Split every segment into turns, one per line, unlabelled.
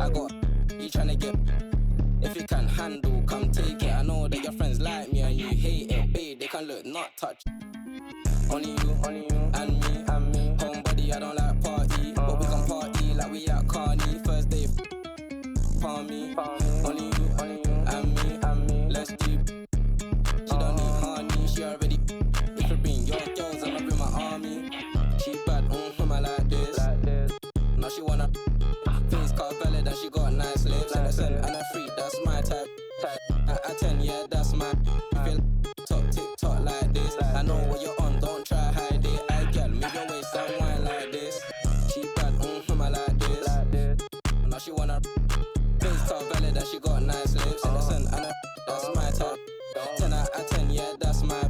I got you tryna get. If you can handle, come take it. I know that your friends like me and you hate it. Babe, they can look, not touch. Only you, and me. Homebody, I don't like party, but we can party like we at Carney. First day, palm me. Only you, and me. Let's do. She don't need honey, she already. If you bring your girls, I'ma bring my army. She bad, I like this. Now she wanna face car valid and she got nice lips. Innocent and a freak, that's my type. At 10, yeah, that's my. If you talk TikTok like this, I know what you're on, don't try hide it. I girl, move your waist and wine like this. She bad, I like this. Now she wanna face car valid and she got nice lips. Innocent and a that's my type. 10 out of 10, yeah, that's my.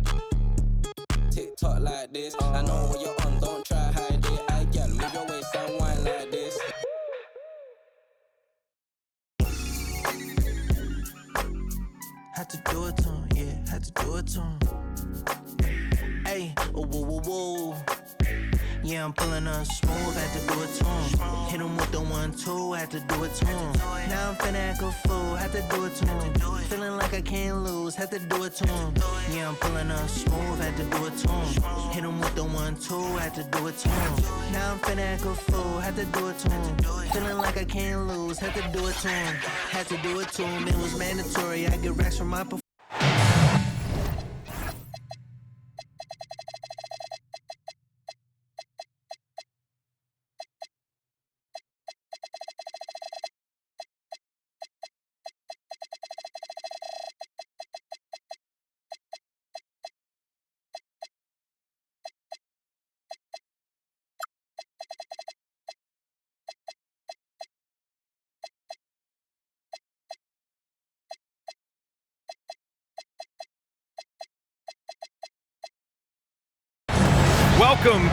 TikTok like this, I know what you're on, don't try hide it. I girl, move your waist and wine like this.
Had to do it to him, yeah, had to do it to him. Hey, oh, whoa, whoa, whoa. Yeah, I'm pulling up smooth, had to do it to him. Hit him with the 1-2, had to do it to him. Now I'm finna act a fool, had to do it to him. Feeling like I can't lose, had to do it to him. Yeah, I'm pulling up smooth, had to do it to him. Hit him with the 1-2, had to do it to him. Now I'm finna act a fool, had to do it to him. Feeling like I can't lose, had to do it to him. Had to do it to him, it was mandatory. I get racks from my performance.
Welcome.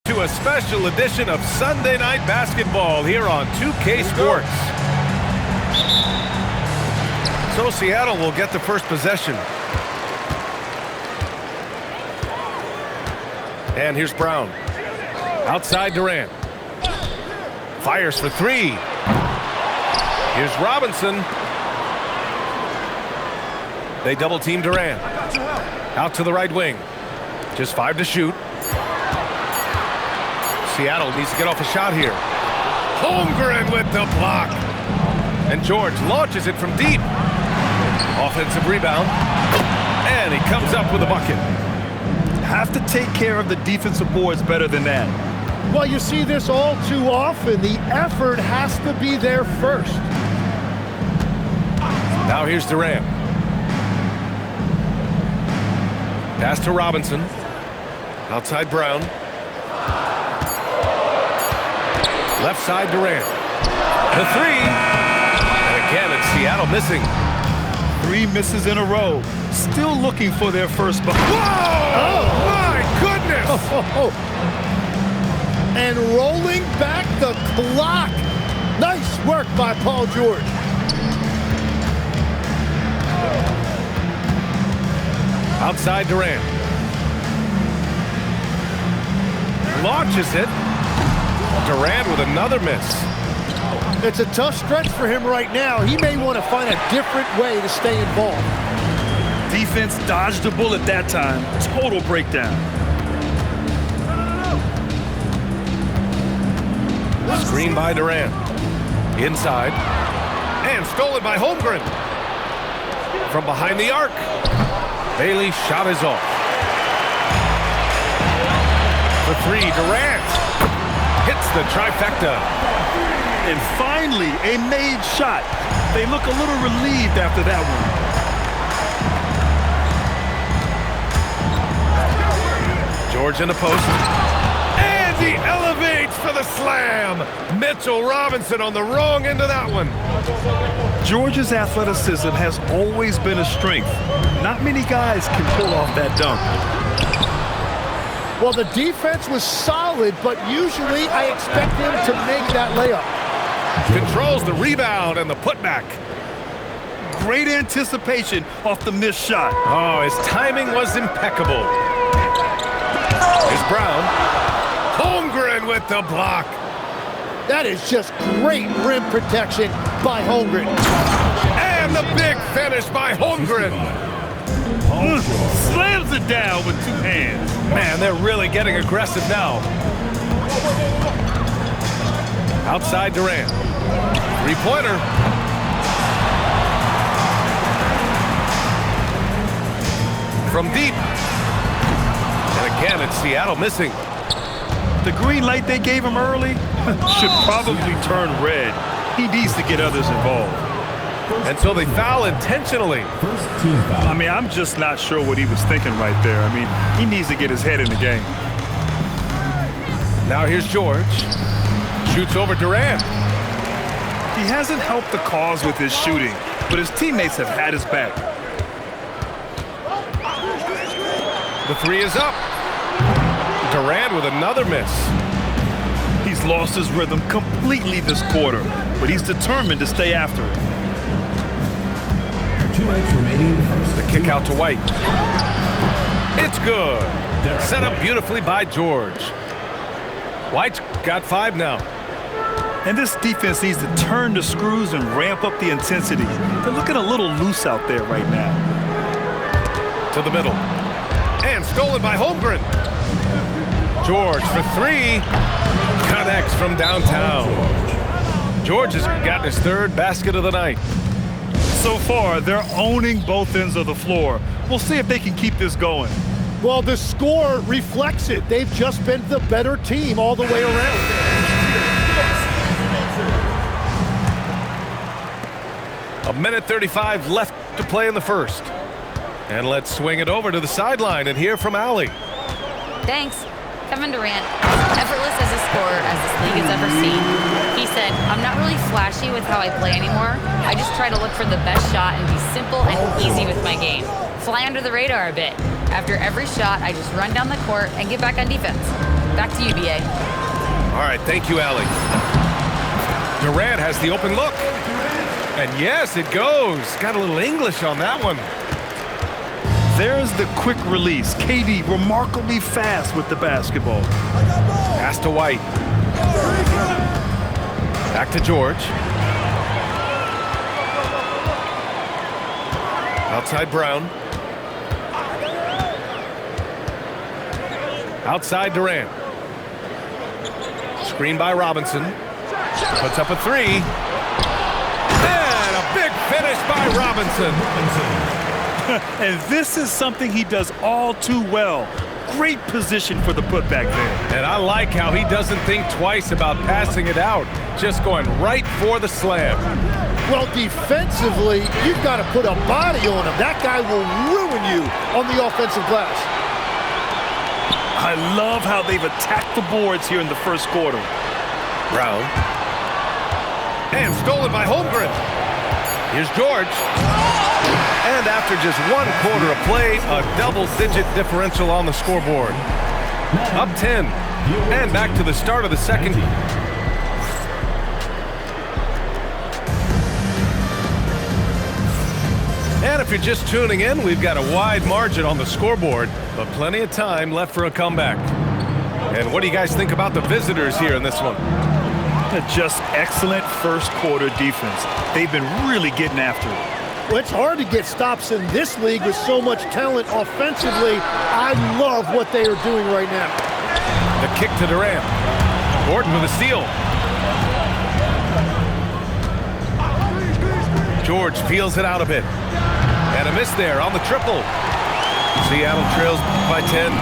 To a special edition of Sunday Night Basketball here on 2K Sports. So Seattle will get the first possession. And here's Brown. Outside Durant. Fires for three. Here's Robinson. They double team Durant. Out to the right wing. Just 5 to shoot. Seattle needs to get off a shot here. Holmgren with the block. And George launches it from deep. Offensive rebound. And he comes up with a bucket.
Have to take care of the defensive boards better than that.
Well, you see this all too often. The effort has to be there first.
Now here's Durant. Pass to Robinson. Outside Brown. Left side Durant. The three. And again, it's Seattle missing.
3 misses in a row. Still looking for their first bucket.
Whoa! Oh, my goodness!
And rolling back the clock. Nice work by Paul George.
Outside Durant. Launches it. Durant with another miss.
It's a tough stretch for him right now. He may want to find a different way to stay involved.
Defense dodged a bullet that time. Total breakdown.
Screen by Durant. Inside. And stolen by Holmgren. From behind the arc. Bailey's shot is off. For 3, Durant. Hits the trifecta.
And finally, a made shot. They look a little relieved after that one.
George in the post. And he elevates for the slam. Mitchell Robinson on the wrong end of that one.
George's athleticism has always been a strength. Not many guys can pull off that dunk.
Well, the defense was solid, but usually I expect him to make that layup.
Controls the rebound and the putback.
Great anticipation off the missed shot.
Oh, his timing was impeccable. Here's Brown. Holmgren with the block.
That is just great rim protection by Holmgren.
And the big finish by Holmgren.
Slams it down with 2 hands.
Man, they're really getting aggressive now. Outside Durant. 3-pointer. From deep. And again, it's Seattle missing.
The green light they gave him early should probably turn red. He needs to get others involved.
And so they foul intentionally.
I mean, I'm just not sure what he was thinking right there. I mean, he needs to get his head in the game.
Now here's George. Shoots over Durant.
He hasn't helped the cause with his shooting, but his teammates have had his back.
The 3 is up. Durant with another miss.
He's lost his rhythm completely this quarter, but he's determined to stay after it.
2 minutes remaining in the first.
The kick out to White. It's good. Set up beautifully by George. White's got 5 now.
And this defense needs to turn the screws and ramp up the intensity. They're looking a little loose out there right now.
To the middle. And stolen by Holmgren. George for 3. Connects from downtown. George has gotten his 3rd basket of the night.
So far, they're owning both ends of the floor. We'll see if they can keep this going.
Well, the score reflects it. They've just been the better team all the way around.
A minute 35 left to play in the first. And let's swing it over to the sideline and hear from Allie.
Thanks. Kevin Durant, effortless as a scorer as this league has ever seen. He said, I'm not really flashy with how I play anymore. I just try to look for the best shot and be simple and easy with my game. Fly under the radar a bit. After every shot, I just run down the court and get back on defense. Back to you, BA.
All right, thank you, Allie. Durant has the open look. And yes, it goes. Got a little English on that one.
There's the quick release. KD remarkably fast with the basketball.
Pass to White. Back to George. Outside Brown. Outside Durant. Screen by Robinson. Puts up a 3. And a big finish by Robinson.
And this is something he does all too well. Great position for the putback there.
And I like how he doesn't think twice about passing it out. Just going right for the slam.
Well, defensively, you've got to put a body on him. That guy will ruin you on the offensive glass.
I love how they've attacked the boards here in the first quarter.
Brown. And stolen by Holmgren. Here's George. And after just 1 quarter of play, a double-digit differential on the scoreboard. Up 10, and back to the start of the second. And if you're just tuning in, we've got a wide margin on the scoreboard, but plenty of time left for a comeback. And what do you guys think about the visitors here in this one?
Just excellent first quarter defense. They've been really getting after it.
Well, it's hard to get stops in this league with so much talent offensively. I love what they are doing right now.
The kick to Durant. Gordon with a steal. George feels it out a bit. And a miss there on the triple. Seattle trails by 10.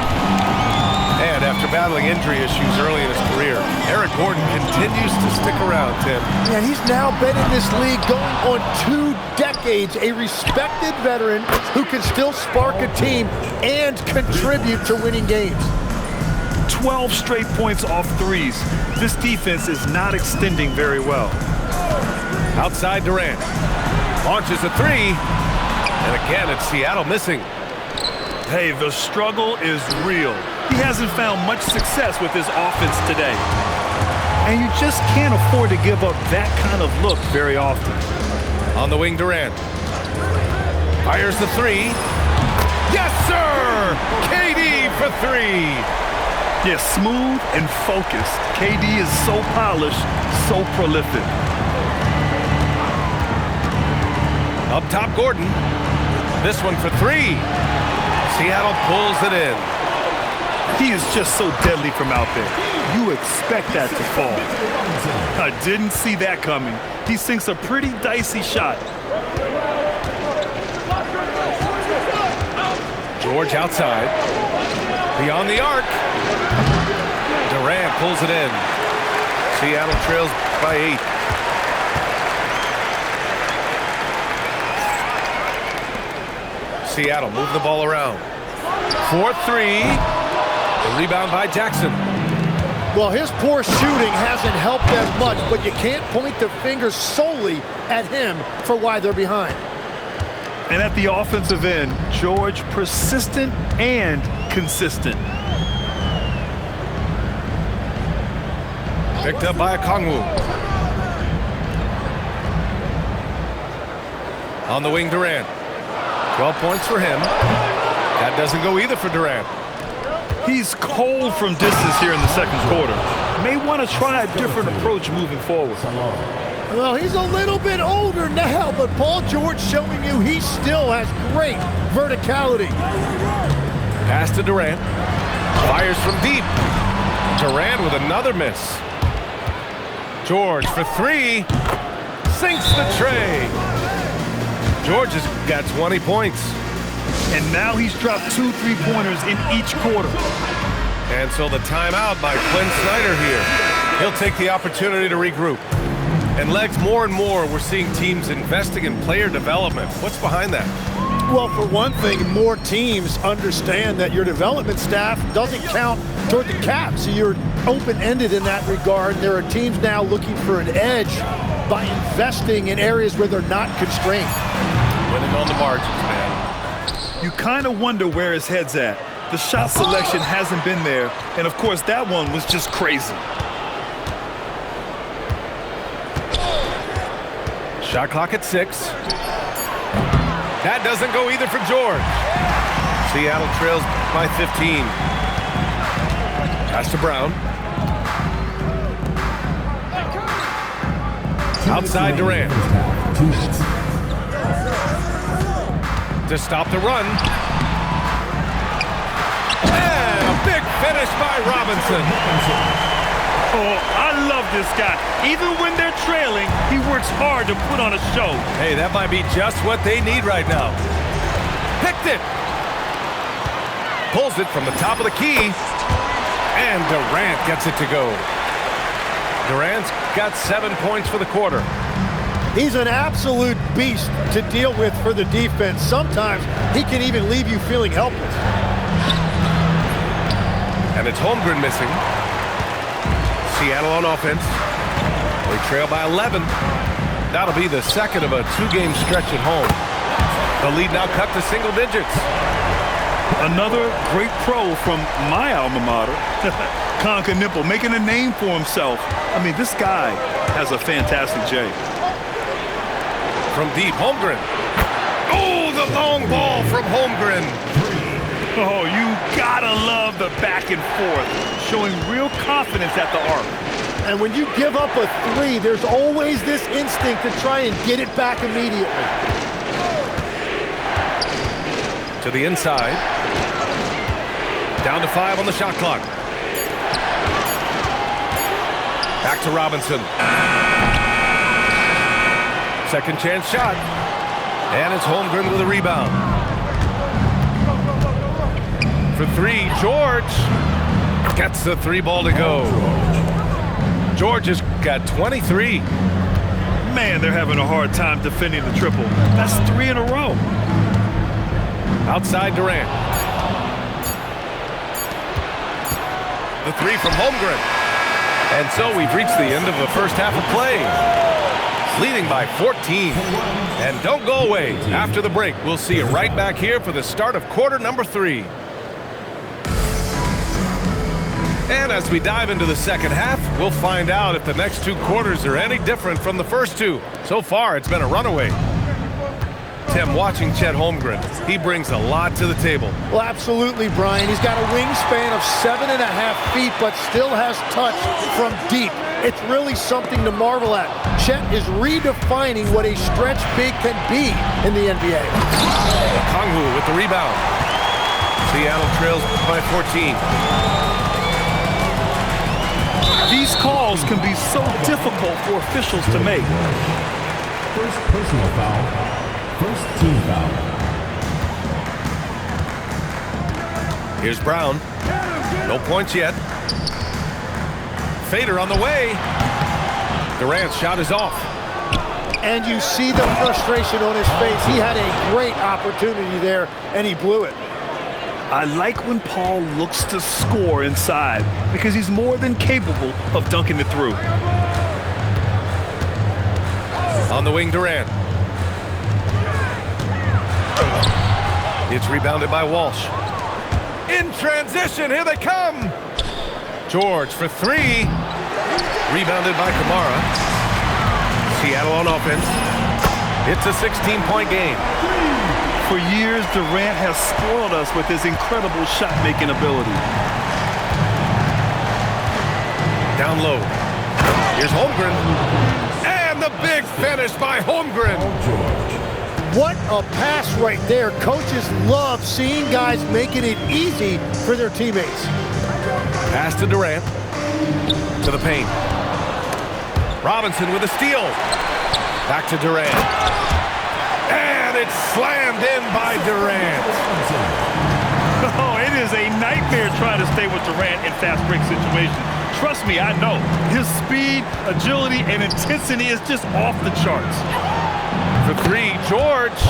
And after battling injury issues early in his career, Eric Gordon continues to stick around, Tim.
And he's now been in this league going on 2 decades, a respected veteran who can still spark a team and contribute to winning games.
12 straight points off threes. This defense is not extending very well.
Outside Durant. Launches a 3. And again, it's Seattle missing.
Hey, the struggle is real. He hasn't found much success with his offense today. And you just can't afford to give up that kind of look very often.
On the wing, Durant. Fires the 3. Yes, sir! KD for 3.
Yeah, smooth and focused. KD is so polished, so prolific.
Up top, Gordon. This one for 3. Seattle pulls it in.
He is just so deadly from out there. You expect that to fall. I didn't see that coming. He sinks a pretty dicey shot.
George outside. Beyond the arc. Durant pulls it in. Seattle trails by 8. Seattle move the ball around. 4-3. The rebound by Jackson.
Well, his poor shooting hasn't helped them much, but you can't point the finger solely at him for why they're behind.
And at the offensive end, George persistent and consistent.
Picked up by Okongwu. On the wing, Durant. 12 points for him. That doesn't go either for Durant.
He's cold from distance here in the second quarter. May want to try a different approach moving forward.
Well, he's a little bit older now, but Paul George showing you he still has great verticality.
Pass to Durant. Fires from deep. Durant with another miss. George for 3. Sinks the tray. George has got 20 points.
And now he's dropped 2 3-pointers in each quarter.
And so the timeout by Quinn Snyder here. He'll take the opportunity to regroup. And Legs, more and more, we're seeing teams investing in player development. What's behind that?
Well, for one thing, more teams understand that your development staff doesn't count toward the cap, so you're open-ended in that regard. There are teams now looking for an edge by investing in areas where they're not constrained.
Winning on the margins, man.
You kind of wonder where his head's at. The shot selection hasn't been there, and of course that one was just crazy.
Shot clock at 6. That doesn't go either for George. Seattle trails by 15. Pass to Brown. Outside Durant. To stop the run. And a big finish by Robinson.
Oh, I love this guy. Even when they're trailing, he works hard to put on a show.
Hey, that might be just what they need right now. Picked it. Pulls it from the top of the key. And Durant gets it to go. Durant's got 7 points for the quarter.
He's an absolute beast to deal with for the defense. Sometimes he can even leave you feeling helpless.
And it's Holmgren missing. Seattle on offense. They trail by 11. That'll be the second of a 2-game stretch at home. The lead now cut to single digits.
Another great pro from my alma mater, Conker Nipple, making a name for himself. I mean, this guy has a fantastic J.
From deep, Holmgren. Oh, the long ball from Holmgren.
Oh, you gotta love the back and forth, showing real confidence at the arc.
And when you give up a three, there's always this instinct to try and get it back immediately.
To the inside. Down to 5 on the shot clock. Back to Robinson. Second chance shot. And it's Holmgren with a rebound. For 3, George gets the 3 ball to go. George has got 23.
Man, they're having a hard time defending the triple. That's 3 in a row.
Outside Durant. The 3 from Holmgren. And so we've reached the end of the first half of play. Leading by 14. And don't go away. After the break, we'll see you right back here for the start of quarter number 3. And as we dive into the second half, we'll find out if the next 2 quarters are any different from the first 2. So far, it's been a runaway. Tim, watching Chet Holmgren, he brings a lot to the table.
Well, absolutely, Brian. He's got a wingspan of 7.5 feet, but still has touch from deep. It's really something to marvel at. Chet is redefining what a stretch big can be in the NBA.
Kongwu with the rebound. Seattle trails by 14.
These calls can be so difficult for officials to make.
First personal foul. First team foul.
Here's Brown. No points yet. Fader on the way. Durant's shot is off.
And you see the frustration on his face. He had a great opportunity there, and he blew it.
I like when Paul looks to score inside because he's more than capable of dunking it through.
On the wing, Durant. It's rebounded by Walsh. In transition, here they come. George for 3. Rebounded by Kamara. Seattle on offense. It's a 16-point game.
For years, Durant has spoiled us with his incredible shot-making ability.
Down low. Here's Holmgren. And the big finish by Holmgren.
What a pass right there. Coaches love seeing guys making it easy for their teammates.
Pass to Durant. To the paint. Robinson with a steal. Back to Durant. And it's slammed in by Durant.
Oh, it is a nightmare trying to stay with Durant in fast break situations. Trust me, I know. His speed, agility, and intensity is just off the charts.
For 3, George.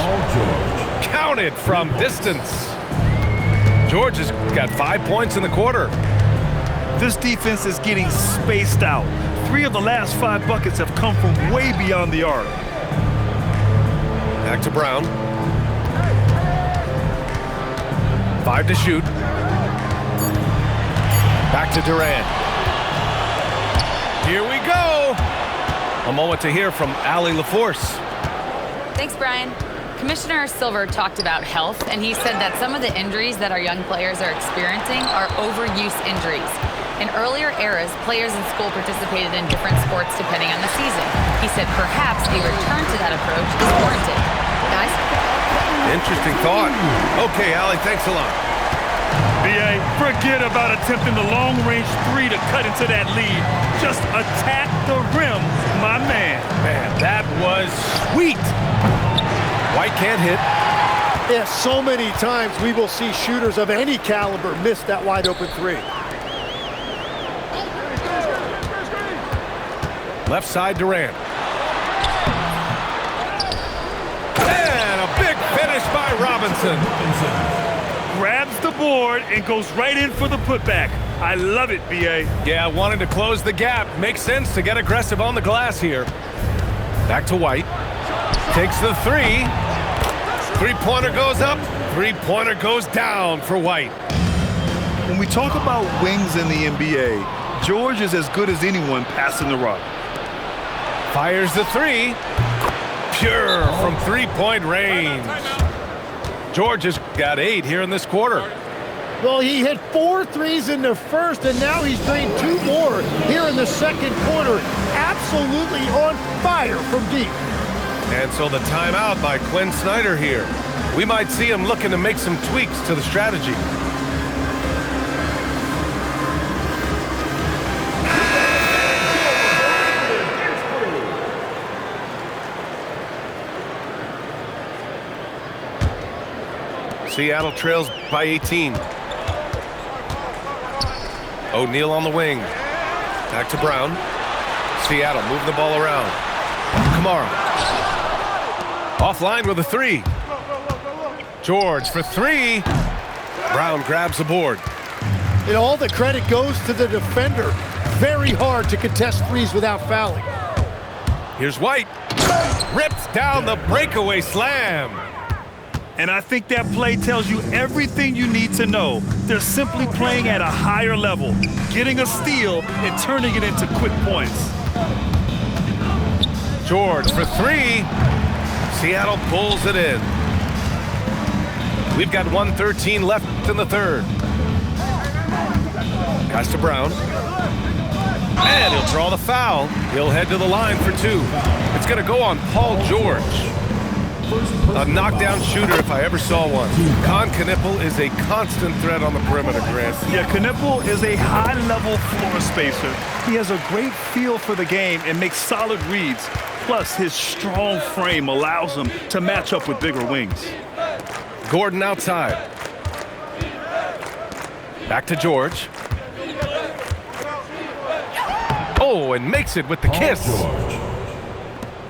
Counted from distance. George has got 5 points in the quarter.
This defense is getting spaced out. 3 of the last 5 buckets have come from way beyond the arc.
Back to Brown. 5 to shoot. Back to Durant. Here we go. A moment to hear from Allie LaForce.
Thanks, Brian. Commissioner Silver talked about health, and he said that some of the injuries that our young players are experiencing are overuse injuries. In earlier eras, players in school participated in different sports depending on the season. He said perhaps a return to that approach is warranted. Guys?
Interesting thought. Okay, Allie, thanks a lot.
B.A., forget about attempting the long-range 3 to cut into that lead. Just attack the rim, my man.
Man, that was sweet. White can't hit.
Yeah, so many times we will see shooters of any caliber miss that wide open 3.
Left side, Durant. And a big finish by Robinson.
Grabs the board and goes right in for the putback. I love it, B.A.
Yeah, wanted to close the gap. Makes sense to get aggressive on the glass here. Back to White. Takes the 3. Three-pointer goes up, three-pointer goes down for White.
When we talk about wings in the NBA, George is as good as anyone passing the rock.
Fires the three. Pure from three-point range. George has got 8 here in this quarter.
Well, he hit 4 threes in the first, and now he's drained 2 more here in the second quarter. Absolutely on fire from deep.
And so the timeout by Quinn Snyder here. We might see him looking to make some tweaks to the strategy. Seattle trails by 18. O'Neal on the wing. Back to Brown. Seattle moving the ball around. Kamara. Offline with a 3. George for 3. Brown grabs the board.
And all the credit goes to the defender. Very hard to contest threes without fouling.
Here's White. Rips down the breakaway slam.
And I think that play tells you everything you need to know. They're simply playing at a higher level, getting a steal and turning it into quick points.
George for 3. Seattle pulls it in. We've got 1:13 left in the third. Pass to Brown. And he'll draw the foul. He'll head to the line for 2. It's going to go on Paul George. A knockdown shooter if I ever saw one. Con Knipple is a constant threat on the perimeter, Grant.
Yeah, Knipple is a high-level floor spacer. He has a great feel for the game and makes solid reads. Plus, his strong frame allows him to match up with bigger wings.
Gordon outside. Back to George. Oh, and makes it with the kiss.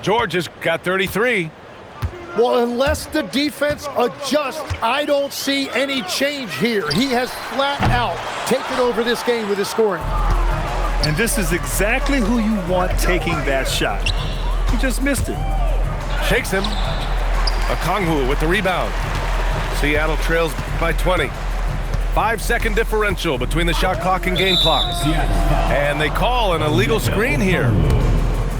George has got 33.
Well, unless the defense adjusts, I don't see any change here. He has flat out taken over this game with his scoring.
And this is exactly who you want taking that shot. He just missed it.
Shakes him. Okongwu with the rebound. Seattle trails by 20. 5-second differential between the shot clock and game clock. And they call an illegal screen here.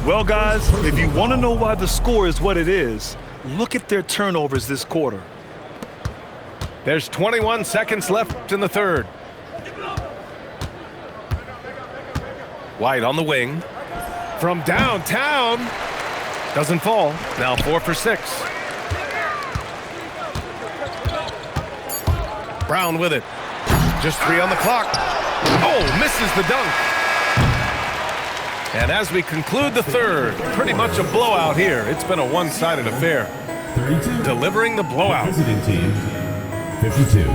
Well, guys, if you want to know why the score is what it is, look at their turnovers this quarter.
There's 21 seconds left in the third. White on the wing. From downtown. Doesn't fall. Now 4 for 6. Brown with it. Just 3 on the clock. Oh, misses the dunk. And as we conclude the third, pretty much a blowout here. It's been a one-sided affair.
32.
Delivering the blowout.
Visiting team, 52.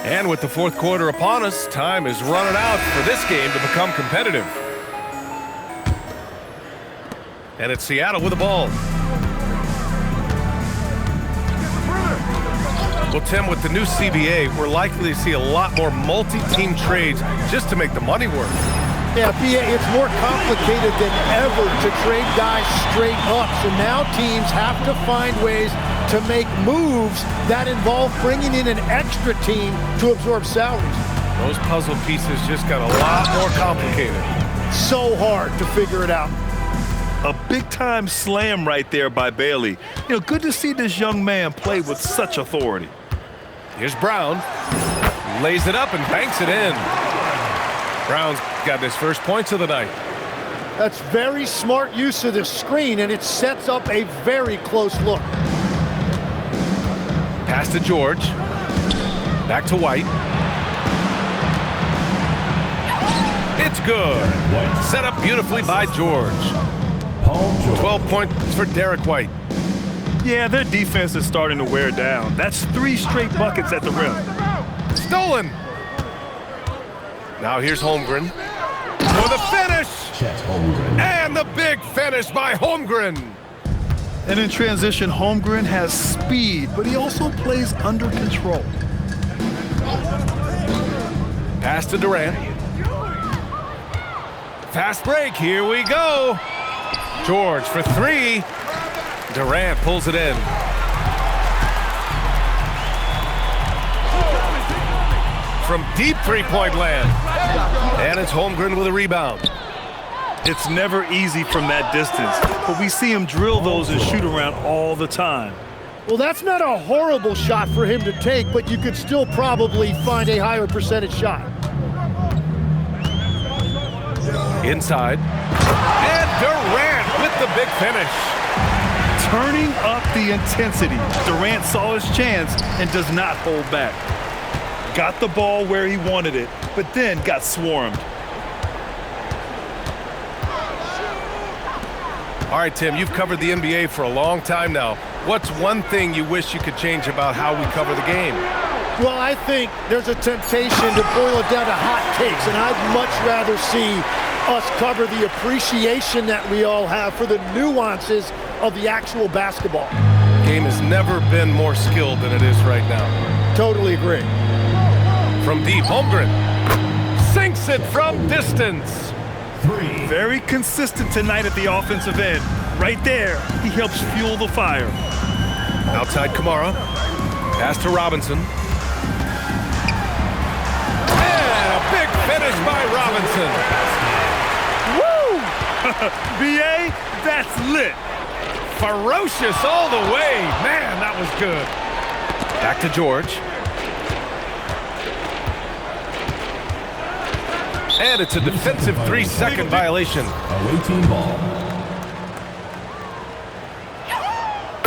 And with the fourth quarter upon us, time is running out for this game to become competitive. And it's Seattle with the ball. Well, Tim, with the new CBA, we're likely to see a lot more multi-team trades just to make the money work.
Yeah, BA, it's more complicated than ever to trade guys straight up. So now teams have to find ways to make moves that involve bringing in an extra team to absorb salaries.
Those puzzle pieces just got a lot more complicated.
So hard to figure it out.
A big-time slam right there by Bailey. You know, good to see this young man play with such authority.
Here's Brown. Lays it up and banks it in. Brown's got his first points of the night.
That's very smart use of the screen, and it sets up a very close look.
Pass to George. Back to White. It's good. Set up beautifully by George. 12 points for Derek White.
Yeah, their defense is starting to wear down. That's 3 straight buckets at the rim.
Stolen. Now here's Holmgren for the finish. And the big finish by Holmgren.
And in transition, Holmgren has speed, but he also plays under control.
Pass to Durant. Fast break, here we go. George for three. Durant pulls it in. From deep three-point land. And it's Holmgren with a rebound.
It's never easy from that distance, but we see him drill those and shoot around all the time.
Well, that's not a horrible shot for him to take, but you could still probably find a higher percentage shot.
Inside. And Durant with the big finish.
Turning up the intensity. Durant saw his chance and does not hold back. Got the ball where he wanted it, but then got swarmed.
All right, Tim, you've covered the NBA for a long time now. What's one thing you wish you could change about how we cover the game?
Well, I think there's a temptation to boil it down to hot takes, and I'd much rather see us cover the appreciation that we all have for the nuances of the actual basketball.
Game has never been more skilled than it is right now.
Totally agree.
From deep, Holmgren sinks it from distance.
Very consistent tonight at the offensive end. Right there, he helps fuel the fire.
Outside Kamara. Pass to Robinson. And a big finish by Robinson.
Woo! BA, that's lit.
Ferocious all the way. Man, that was good. Back to George. And it's a defensive 3-second violation.
Away team ball.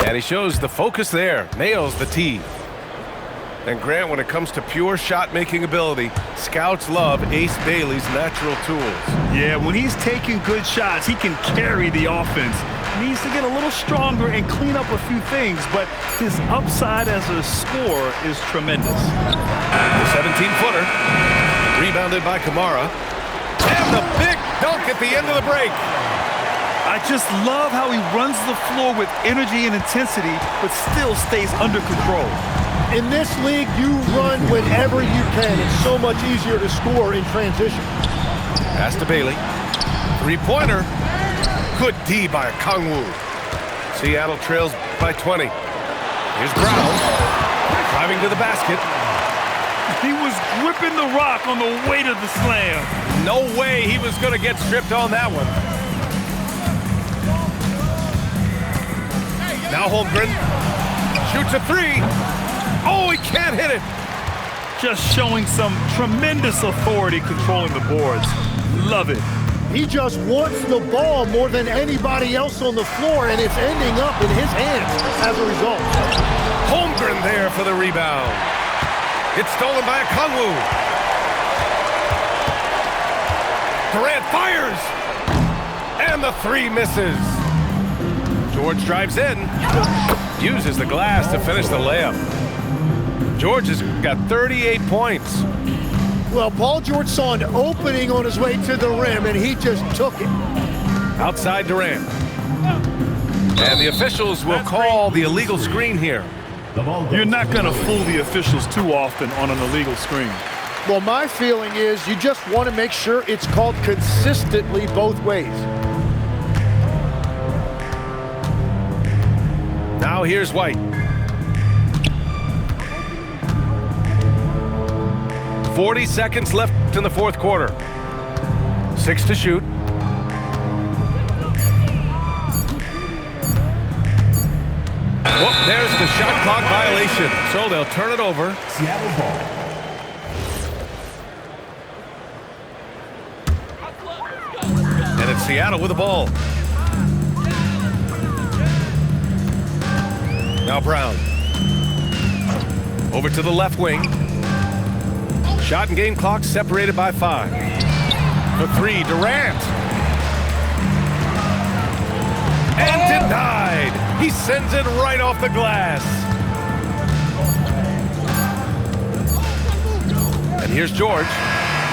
And he shows the focus there. Nails the tee. And Grant, when it comes to pure shot-making ability, scouts love Ace Bailey's natural tools.
Yeah, when he's taking good shots, he can carry the offense. Needs to get a little stronger and clean up a few things, but his upside as a scorer is tremendous.
The 17-footer. Rebounded by Kamara. And the big dunk at the end of the break.
I just love how he runs the floor with energy and intensity, but still stays under control.
In this league, you run whenever you can. It's so much easier to score in transition.
Pass to Bailey. Three-pointer. Good D by Kangwoo. Seattle trails by 20. Here's Brown. Driving to the basket.
He was gripping the rock on the way to the slam.
No way he was going to get stripped on that one. Now Holmgren shoots a three. Oh, he can't hit it.
Just showing some tremendous authority controlling the boards. Love it.
He just wants the ball more than anybody else on the floor, and it's ending up in his hands as a result.
Holmgren there for the rebound. It's stolen by Kangwoo. Durant fires. And the three misses. George drives in. Uses the glass to finish the layup. George has got 38 points.
Well, Paul George saw an opening on his way to the rim, and he just took it.
Outside Durant. And the officials will call the illegal screen here.
You're not going to fool the officials too often on an illegal screen.
Well, my feeling is you just want to make sure it's called consistently both ways.
Now here's White. 40 seconds left in the fourth quarter. 6 to shoot. Well, there's the shot clock violation. So they'll turn it over.
Seattle ball.
And it's Seattle with the ball. Now Brown. Over to the left wing. Shot and game clock separated by 5. For 3, Durant. And denied. He sends it right off the glass. And here's George.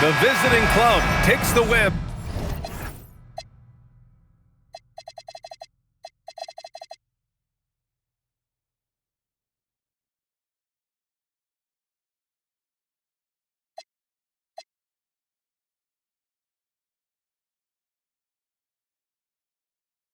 The visiting club takes the win.